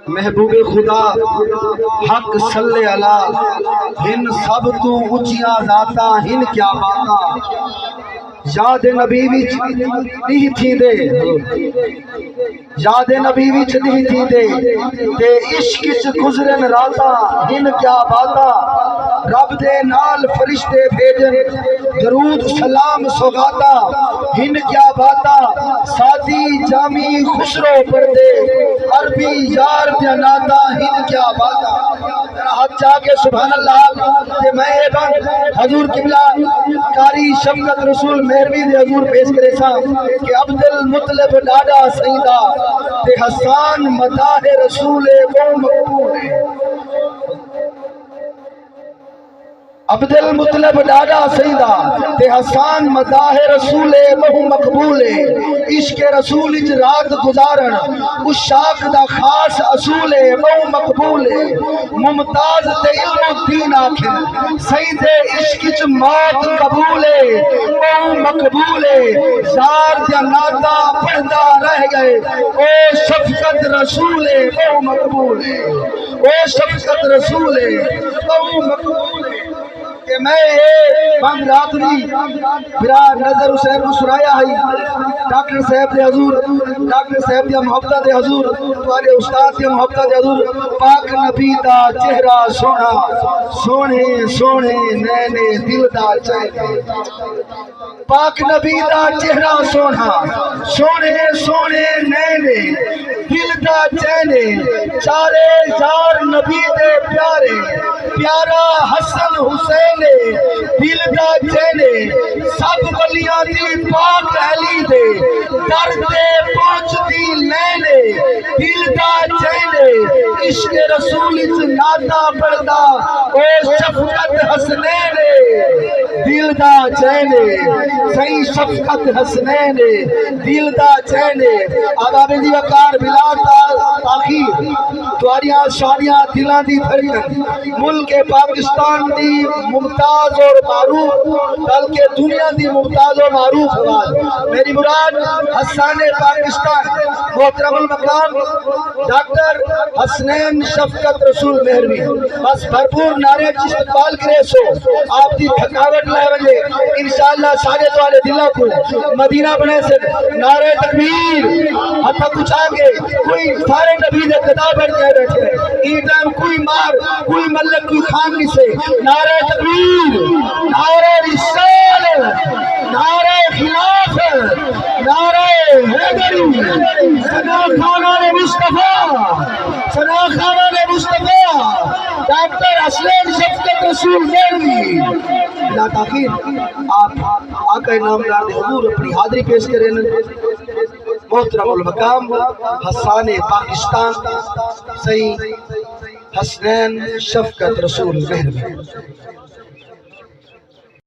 محبوب خدا حق صلی اللہ ہن سب تو اچیاں ذاتا ہن کیا باتا یاد نبی وچ نہیں تھی دے یاد نبی وچ نہیں تھی دے تے عشق وچ گزرن راتا ہن کیا باتا رب دے نال فرشتے بھیجن درود سلام سوگاتا ہن کیا باتا سادی جامی خسرو پردے عربی یار دیا ناتا ہن کیا باتا ہاتھ جا کے سبحان اللہ تے میں بن حضور قبلہ کاری شفقت رسول مہروی دے حضور پیش کرے سا کہ عبد المطلب ڈاڈا سیدہ تے حسان مداح رسول وہ مقبول ہے عبد المطلب ڈاڈا سیدہ تے حسان مداح رسول وہ مقبول ہے عشق رسول اچ رات گزارن اس شاک دا خاص اصول ہے وہ مقبول ہے ممتاز تے علم الدین آکھن سید عشق اچ موت قبول ہے وہ مقبول ہے زار دیا ناتا پڑھدا رہ گئے او شفقت رسول ہے وہ مقبول ہے او شفقت رسول ہے وہ مقبول ہے کہ میں بند رات نہیں برا نظر حسین کو سنایا ہے ڈاکٹر صاحب دے حضور ڈاکٹر صاحب دیا محبتہ دے حضور تمہارے استاد دیا محبتہ دے حضور پاک نبی دا چہرہ سونا سونے سونے نینے دل دا چہرے پاک نبی دا چہرہ سونا سونے سونے نینے دل دا چہرے چارے یار نبی دے پیارے پیارا حسن حسین دل دا چہرے سب ولیاں دی پاک علی دے در دے پہنچ دی لینے دل دا چہرے عشق رسول اچ ناتا پڑھدا او شفقت حسنین دل دا چہرے صحیح شفقت حسنین دل دا چہرے آبابی دی وقار بلا تاخیر تواریاں شادیاں دلان دی دھڑکن ملک پاکستان دی ممتاز اور معروف بلکہ دنیا دی ممتاز اور معروف آواز میری مراد حسان پاکستان محترم المقام ڈاکٹر حسنین شفقت رسول مہروی بس بھرپور نعرے استقبال کرے سو آپ دی تھکاوٹ لائے وجے انشاءاللہ سارے دوارے دلہ کو مدینہ بنے سے نعرے تکبیر حتیٰ کچھ آگے کوئی سارے نبی دے کتاب بڑھ کے بیٹھے ای ٹائم کوئی مار کوئی ملک کوئی خان نہیں سے نعرے تکبیر نعرے رسال نعرے خلاف نعرے حیدری ثنا خانان مصطفیٰ ثنا خانان مصطفیٰ ڈاکٹر حسنین شفقت رسول مہروی بلا تاخیر آپ آقا نامدار دے حضور اپنی حاضری پیش کریں محترم المقام حسان پاکستان صحیح حسنین شفقت رسول مہروی